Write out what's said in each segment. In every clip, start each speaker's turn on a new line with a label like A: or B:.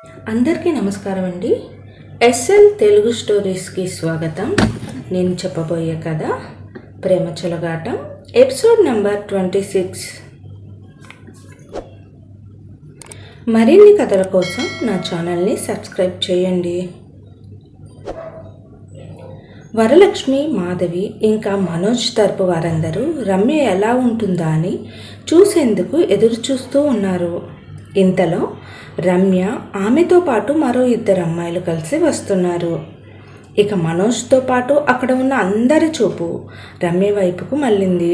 A: అందరికీ నమస్కారం అండి. ఎస్ఎల్ తెలుగు స్టోరీస్కి స్వాగతం. నేను చెప్పబోయే కథ ప్రేమ చెలగాటం, ఎపిసోడ్ నెంబర్ 26. మరిన్ని కథల కోసం నా ఛానల్ని సబ్స్క్రైబ్ చేయండి. వరలక్ష్మి, మాధవి ఇంకా మనోజ్ తరపు వారందరూ రమ్య ఎలా ఉంటుందా అని చూసేందుకు ఎదురు చూస్తూ ఉన్నారు. ఇంతలో రమ్య, ఆమెతో పాటు మరో 2 అమ్మాయిలు కలిసి వస్తున్నారు. ఇక మనోజ్తో పాటు అక్కడ ఉన్న అందరి చూపు రమ్య వైపుకు మళ్ళింది.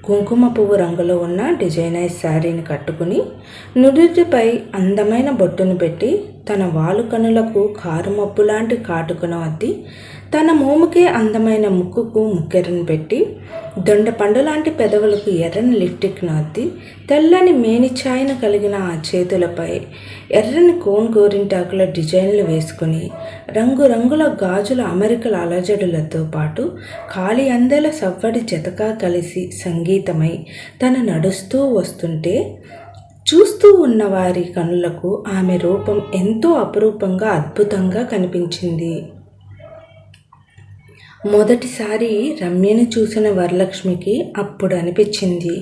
A: కుంకుమ పువ్వు రంగులో ఉన్న డిజైనర్ శారీని కట్టుకుని నుదుటిపై అందమైన బొట్టును పెట్టి తన వాలు కనులకు కారు మబ్బు లాంటి కాటుకను అద్ది తన మోముకే అందమైన ముక్కుకు ముక్కెరను పెట్టి దొండపండు లాంటి పెదవులకు ఎర్రని లిప్టిక్ను అద్ది తెల్లని మేనిఛాయను కలిగిన ఆ చేతులపై ఎర్రని కోన్ గోరింటాకుల డిజైన్లు వేసుకుని రంగురంగుల గాజుల అమరికల అలజడులతో పాటు కాలి అందెల సవ్వడి జతగా కలిసి సంగీతమై తను నడుస్తూ వస్తుంటే చూస్తూ ఉన్నవారి కనులకు ఆమె రూపం ఎంతో అపురూపంగా అద్భుతంగా కనిపించింది. మొదటిసారి రమ్యని చూసిన వరలక్ష్మికి అప్పుడు అనిపించింది,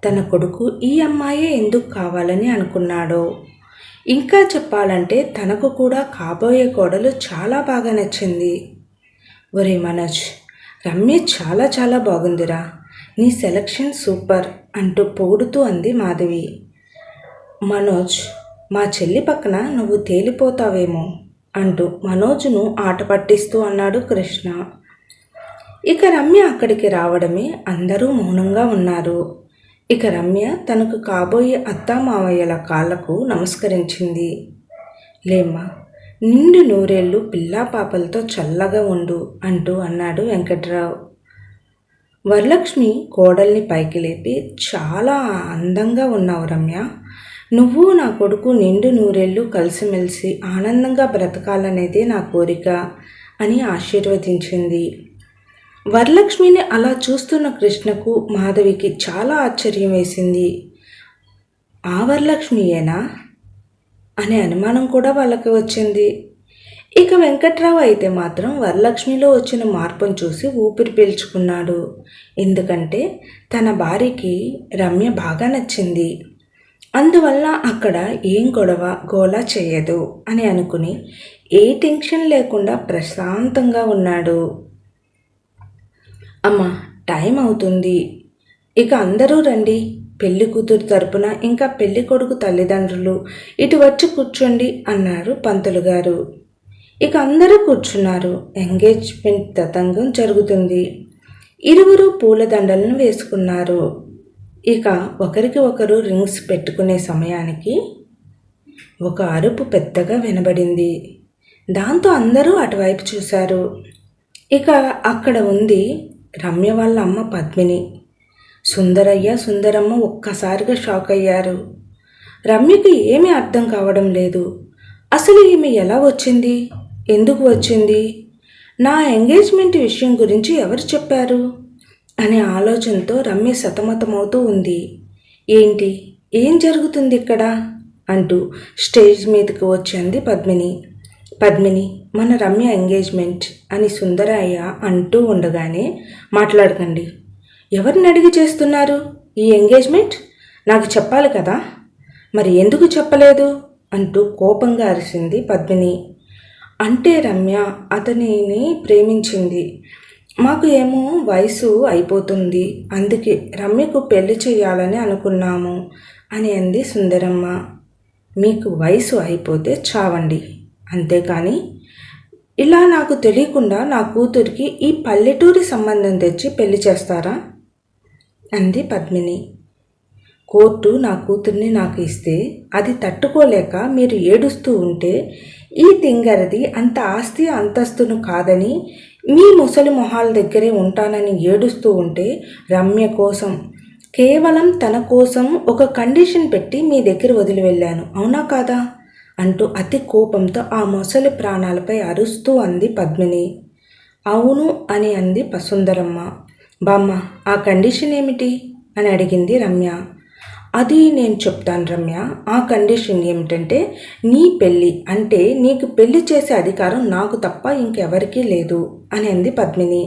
A: తన కొడుకు ఈ అమ్మాయే ఎందుకు కావాలని అనుకున్నాడో. ఇంకా చెప్పాలంటే తనకు కూడా కాబోయే కోడలు చాలా బాగా నచ్చింది. ఒరే మనోజ్, రమ్య చాలా చాలా బాగుందిరా, నీ సెలక్షన్ సూపర్ అంటూ పొగుడుతూ అంది మాధవి. మనోజ్, మా చెల్లి పక్కన నువ్వు తేలిపోతావేమో అంటూ మనోజ్ను ఆట పట్టిస్తూ అన్నాడు కృష్ణ. ఇక రమ్య అక్కడికి రావడమే అందరూ మౌనంగా ఉన్నారు. ఇక రమ్య తనకు కాబోయే అత్తామావయ్యల కాళ్లకు నమస్కరించింది. లేమ్మా, నిండు నూరేళ్ళు పిల్లా పాపలతో చల్లగా ఉండు అంటూ అన్నాడు వెంకట్రావు. వరలక్ష్మి కోడల్ని పైకి లేపి, చాలా అందంగా ఉన్నావు రమ్య, నువ్వు నా కొడుకు నిండు నూరేళ్ళు కలిసిమెలిసి ఆనందంగా బ్రతకాలనేదే నా కోరిక అని ఆశీర్వదించింది. వరలక్ష్మిని అలా చూస్తున్న కృష్ణకు, మాధవికి చాలా ఆశ్చర్యం వేసింది. ఆ వరలక్ష్మియేనా అనే అనుమానం కూడా వాళ్ళకి వచ్చింది. ఇక వెంకట్రావు అయితే మాత్రం వరలక్ష్మిలో వచ్చిన మార్పును చూసి ఊపిరి పీల్చుకున్నాడు. ఎందుకంటే తన భార్యకి రమ్య బాగా నచ్చింది. అందువల్ల అక్కడ ఏం గోలా చేయదు అని అనుకుని ఏ టెన్షన్ లేకుండా ప్రశాంతంగా ఉన్నాడు. అమ్మ, టైం అవుతుంది, ఇక అందరూ రండి, పెళ్లి కూతురు తరపున ఇంకా పెళ్లి కొడుకు తల్లిదండ్రులు ఇటు వచ్చి కూర్చోండి అన్నారు పంతులు గారు. ఇక అందరూ కూర్చున్నారు. ఎంగేజ్మెంట్ తతంగం జరుగుతుంది. ఇరువురు పూలదండలను వేసుకున్నారు. ఇక ఒకరికి ఒకరు రింగ్స్ పెట్టుకునే సమయానికి ఒక అరుపు పెద్దగా వినబడింది. దాంతో అందరూ అటువైపు చూశారు. ఇక అక్కడ ఉంది రమ్య వాళ్ళ అమ్మ పద్మిని. సుందరయ్య, సుందరమ్మ ఒక్కసారిగా షాక్ అయ్యారు. రమ్యకి ఏమీ అర్థం కావడం లేదు. అసలు ఈమె ఎలా వచ్చింది, ఎందుకు వచ్చింది, నా ఎంగేజ్మెంట్ విషయం గురించి ఎవరు చెప్పారు అనే ఆలోచనతో రమ్య సతమతమవుతూ ఉంది. ఏంటి, ఏం జరుగుతుంది ఇక్కడ అంటూ స్టేజ్ మీదకి వచ్చింది పద్మిని. పద్మిని, మన రమ్య ఎంగేజ్మెంట్ అని సుందరయ్య అంటూ ఉండగానే, మాట్లాడకండి, ఎవరిని అడిగి చేస్తున్నారు ఈ ఎంగేజ్మెంట్, నాకు చెప్పాలి కదా, మరి ఎందుకు చెప్పలేదు అంటూ కోపంగా అరిసింది పద్మిని. అంటే రమ్య అతనిని ప్రేమించింది, మాకు ఏమో వయసు అయిపోతుంది, అందుకే రమ్యకు పెళ్లి చేయాలని అనుకున్నాము అని అంది సుందరమ్మ. మీకు వయసు అయిపోతే చావండి, అంతేకాని ఇలా నాకు తెలియకుండా నా కూతురికి ఈ పల్లెటూరి సంబంధం తెచ్చి పెళ్లి చేస్తారా అంది పద్మిని. కోర్టు నా కూతుర్ని నాకు ఇస్తే అది తట్టుకోలేక మీరు ఏడుస్తూ ఉంటే ఈ తింగరది అంత ఆస్తి అంతస్తును కాదని మీ ముసలి మొహాల దగ్గరే ఉంటానని ఏడుస్తూ ఉంటే రమ్య కోసం, కేవలం తన కోసం ఒక కండిషన్ పెట్టి మీ దగ్గర వదిలి వెళ్ళాను, అవునా కాదా అంటూ అతి కోపంతో ఆ ముసలి ప్రాణాలపై అరుస్తూ అంది పద్మిని. అవును అని అంది సుందరమ్మ. బామ్మ, ఆ కండిషన్ ఏమిటి అని అడిగింది రమ్య. అది నేను చెప్తాను రమ్య. ఆ కండిషన్ ఏమిటంటే నీ పెళ్ళి అంటే నీకు పెళ్లి చేసే అధికారం నాకు తప్ప ఇంకెవరికీ లేదు అని అంది పద్మిని.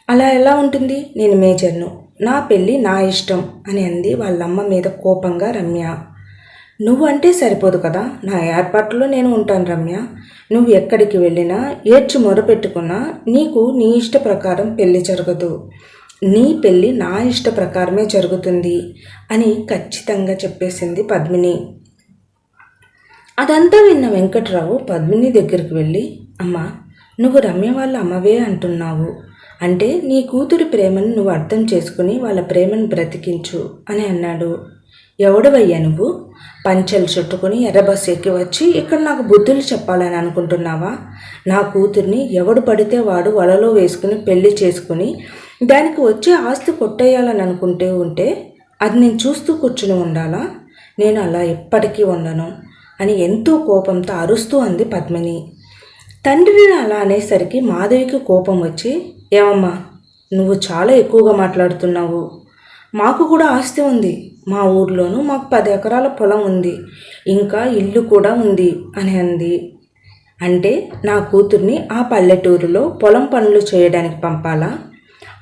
A: అలా ఎలా ఉంటుంది? నేను మేజర్ను, నా పెళ్ళి నా ఇష్టం అని అంది వాళ్ళమ్మ మీద కోపంగా రమ్య. నువ్వు అంటే సరిపోదు కదా, నా ఏర్పాట్లో నేను ఉంటాను రమ్య. నువ్వు ఎక్కడికి వెళ్ళినా ఏడ్చి మొరపెట్టుకున్నా నీకు నీ ఇష్ట ప్రకారం పెళ్ళి జరగదు. నీ పెళ్ళి నా ఇష్ట ప్రకారమే జరుగుతుంది అని ఖచ్చితంగా చెప్పేసింది పద్మిని. అదంతా విన్న వెంకట్రావు పద్మిని దగ్గరికి వెళ్ళి, అమ్మా, నువ్వు రమ్య వాళ్ళ అమ్మవే అంటున్నావు అంటే నీ కూతురి ప్రేమను నువ్వు అర్థం చేసుకుని వాళ్ళ ప్రేమను బ్రతికించు అని అన్నాడు. ఎవడవయ్యా నువ్వు? పంచెలు చుట్టుకుని ఎర్రబస్సు ఎక్కి వచ్చి ఇక్కడ నాకు బుద్ధులు చెప్పాలని అనుకుంటున్నావా? నా కూతుర్ని ఎవడు పడితే వాడు వలలో వేసుకుని పెళ్లి చేసుకుని దానికి వచ్చే ఆస్తి కొట్టేయాలని అనుకుంటూ ఉంటే అది నేను చూస్తూ కూర్చుని ఉండాలా? నేను అలా ఎప్పటికీ ఉండను అని ఎంతో కోపంతో అరుస్తూ అంది పద్మిని. తండ్రిని అలా అనేసరికి మాధవికి కోపం వచ్చి, ఏమమ్మా, నువ్వు చాలా ఎక్కువగా మాట్లాడుతున్నావు. మాకు కూడా ఆస్తి ఉంది. మా ఊర్లోనూ మాకు 10 ఎకరాల పొలం ఉంది, ఇంకా ఇల్లు కూడా ఉంది అని అంది. అంటే నా కూతుర్ని ఆ పల్లెటూరులో పొలం పనులు చేయడానికి పంపాలా?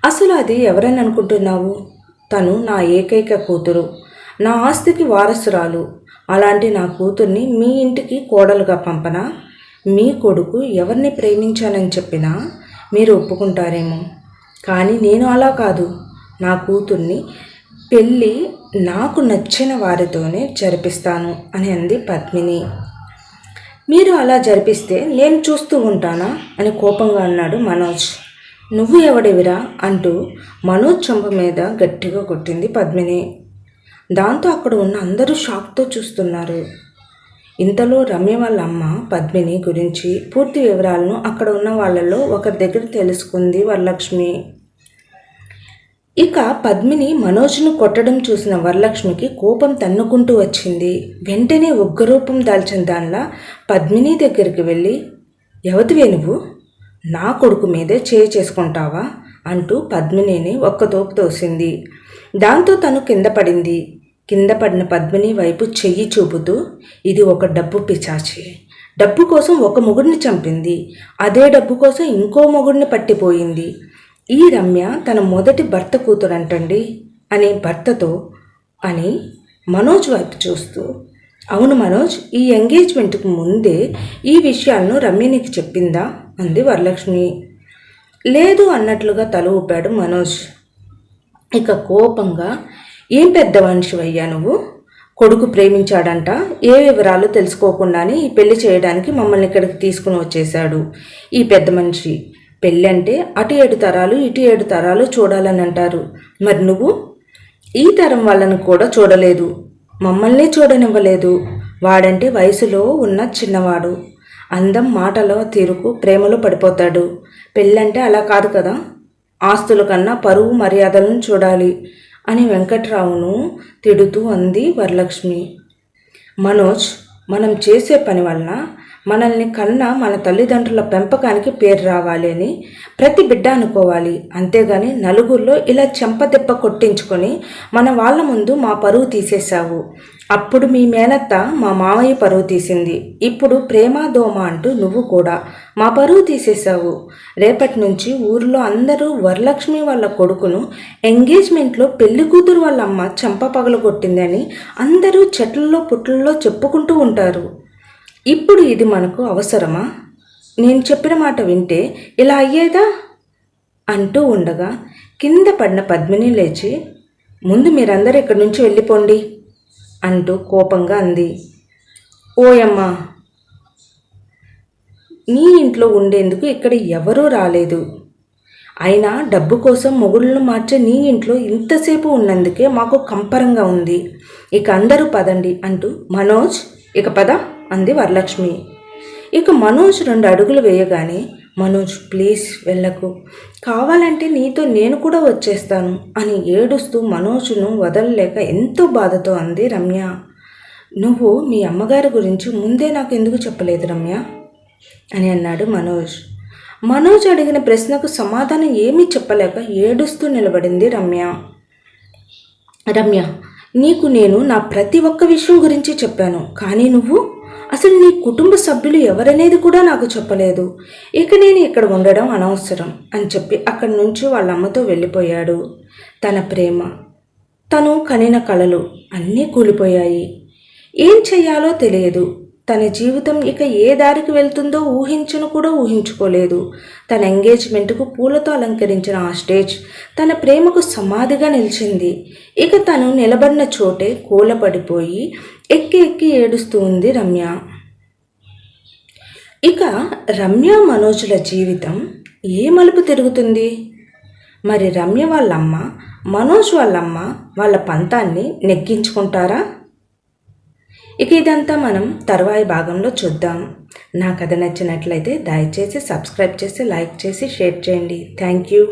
A: అసలు అది ఎవరని అనుకుంటున్నావు? తను నా ఏకైక కూతురు, నా ఆస్తికి వారసురాలు. అలాంటి నా కూతుర్ని మీ ఇంటికి కోడలుగా పంపనా? మీ కొడుకు ఎవరిని ప్రేమించానని చెప్పినా మీరు ఒప్పుకుంటారేమో, కానీ నేను అలా కాదు. నా కూతుర్ని పెళ్ళి నాకు నచ్చిన వారితోనే జరిపిస్తాను అని అంది పద్మిని. మీరు అలా జరిపిస్తే నేను చూస్తూ ఉంటానా అని కోపంగా అన్నాడు మనోజ్. నువ్వు ఎవడివిరా అంటూ మనోజ్ చెంప మీద గట్టిగా కొట్టింది పద్మిని. దాంతో అక్కడ ఉన్న అందరూ షాక్తో చూస్తున్నారు. ఇంతలో రమ్య వాళ్ళ అమ్మ పద్మిని గురించి పూర్తి వివరాలను అక్కడ ఉన్న వాళ్ళలో ఒకరి దగ్గర తెలుసుకుంది వరలక్ష్మి. ఇక పద్మిని మనోజ్ను కొట్టడం చూసిన వరలక్ష్మికి కోపం తన్నుకుంటూ వచ్చింది. వెంటనే ఉగ్రరూపం దాల్చిన దానిలా పద్మిని దగ్గరికి వెళ్ళి, ఎవతివే నువ్వు? నా కొడుకు మీదే చేయి చేసుకుంటావా అంటూ పద్మినిని ఒక్కతోపు తోసింది. దాంతో తను కింద పడింది. కింద పడిన పద్మిని వైపు చెయ్యి చూపుతూ, ఇది ఒక డబ్బు పిశాచి. డబ్బు కోసం ఒక మొగుడిని చంపింది, అదే డబ్బు కోసం ఇంకో మొగుడిని పట్టిపోయింది. ఈ రమ్య తన మొదటి భర్త కూతురంటండి అని భర్తతో అని మనోజ్ వైపు చూస్తూ, అవును మనోజ్, ఈ ఎంగేజ్మెంట్కు ముందే ఈ విషయాలను రమ్య నీకు చెప్పిందా అంది వరలక్ష్మి. లేదు అన్నట్లుగా తల ఊపాడు మనోజ్. ఇక కోపంగా, ఏం పెద్ద మనిషివయ్యా నువ్వు? కొడుకు ప్రేమించాడంట, ఏ వివరాలు తెలుసుకోకుండానే ఈ పెళ్లి చేయడానికి మమ్మల్ని ఇక్కడికి తీసుకుని వచ్చేశాడు ఈ పెద్ద మనిషి. పెళ్ళి అంటే అటు 7 తరాలు ఇటు 7 తరాలు చూడాలని అంటారు. మరి నువ్వు ఈ తరం వాళ్ళని కూడా చూడలేదు, మమ్మల్ని చూడనివ్వలేదు. వాడంటే వయసులో ఉన్న చిన్నవాడు, అందం మాటలో తీరుకు ప్రేమలో పడిపోతాడు. పెళ్ళంటే అలా కాదు కదా, ఆస్తుల కన్నా పరువు మర్యాదలను చూడాలి అని వెంకట్రావును తిడుతూ అంది వరలక్ష్మి. మనోజ్, మనం చేసే పని వలన మనల్ని కన్నా మన తల్లిదండ్రుల పెంపకానికి పేరు రావాలి అని ప్రతి బిడ్డ అనుకోవాలి. అంతేగాని నలుగురిలో ఇలా చెంపదెబ్బ కొట్టించుకొని మన వాళ్ళ ముందు మా పరువు తీసేశావు. అప్పుడు మీ మేనత్త మా మామయ్య పరువు తీసింది, ఇప్పుడు ప్రేమ దోమ అంటూ నువ్వు కూడా మా పరువు తీసేశావు. రేపటి నుంచి ఊరిలో అందరూ వరలక్ష్మి వాళ్ళ కొడుకును ఎంగేజ్మెంట్లో పెళ్లి కూతురు వాళ్ళ అమ్మ చెంప పగలగొట్టిందని అందరూ చెట్లలో పుట్లలో చెప్పుకుంటూ ఉంటారు. ఇప్పుడు ఇది మనకు అవసరమా? నేను చెప్పిన మాట వింటే ఇలా అయ్యేదా అంటూ ఉండగా కింద పడిన పద్మిని లేచి, ముందు మీరందరూ ఇక్కడి నుంచి వెళ్ళిపోండి అంటూ కోపంగా అంది. ఓయమ్మా, నీ ఇంట్లో ఉండేందుకు ఇక్కడ ఎవరూ రాలేదు. అయినా డబ్బు కోసం మొగుళ్ళను మార్చే నీ ఇంట్లో ఇంతసేపు ఉన్నందుకే మాకు కంపరంగా ఉంది. ఇక అందరూ పదండి అంటూ మనోజ్, ఇక పద అంది వరలక్ష్మి. ఇక మనోజ్ 2 అడుగులు వేయగానే, మనోజ్ ప్లీజ్ వెళ్ళకు, కావాలంటే నీతో నేను కూడా వచ్చేస్తాను అని ఏడుస్తూ మనోజ్ను వదలలేక ఎంతో బాధతో అంది రమ్య. నువ్వు మీ అమ్మగారి గురించి ముందే నాకు ఎందుకు చెప్పలేదు రమ్య అని అన్నాడు మనోజ్. మనోజ్ అడిగిన ప్రశ్నకు సమాధానం ఏమీ చెప్పలేక ఏడుస్తూ నిలబడింది రమ్య. రమ్య, నీకు నేను నా ప్రతి ఒక్క విషయం గురించి చెప్పాను, కానీ నువ్వు అసలు నీ కుటుంబ సభ్యులు ఎవరనేది కూడా నాకు చెప్పలేదు. ఇక నేను ఇక్కడ ఉండడం అనవసరం అని చెప్పి అక్కడి నుంచి వాళ్ళ అమ్మతో వెళ్ళిపోయాడు. తన ప్రేమ, తను కనిన కలలు అన్నీ కూలిపోయాయి. ఏం చెయ్యాలో తెలియదు. తన జీవితం ఇక ఏ దారికి వెళ్తుందో ఊహించను కూడా ఊహించుకోలేదు. తన ఎంగేజ్మెంట్కు పూలతో అలంకరించిన ఆ స్టేజ్ తన ప్రేమకు సమాధిగా నిలిచింది. ఇక తను నిలబడిన చోటే కూలపడిపోయి ఎక్కి ఎక్కి ఏడుస్తూ ఉంది రమ్య. ఇక రమ్య మనోజుల జీవితం ఏ మలుపు తిరుగుతుంది? మరి రమ్య వాళ్ళమ్మ, మనోజ్ వాళ్ళమ్మ వాళ్ళ పంతాన్ని నెగ్గించుకుంటారా? ఇక ఇదంతా మనం తర్వాయి భాగంలో చూద్దాం. నా కథ నచ్చినట్లయితే దయచేసి సబ్స్క్రైబ్ చేసి, లైక్ చేసి, షేర్ చేయండి. Thank you.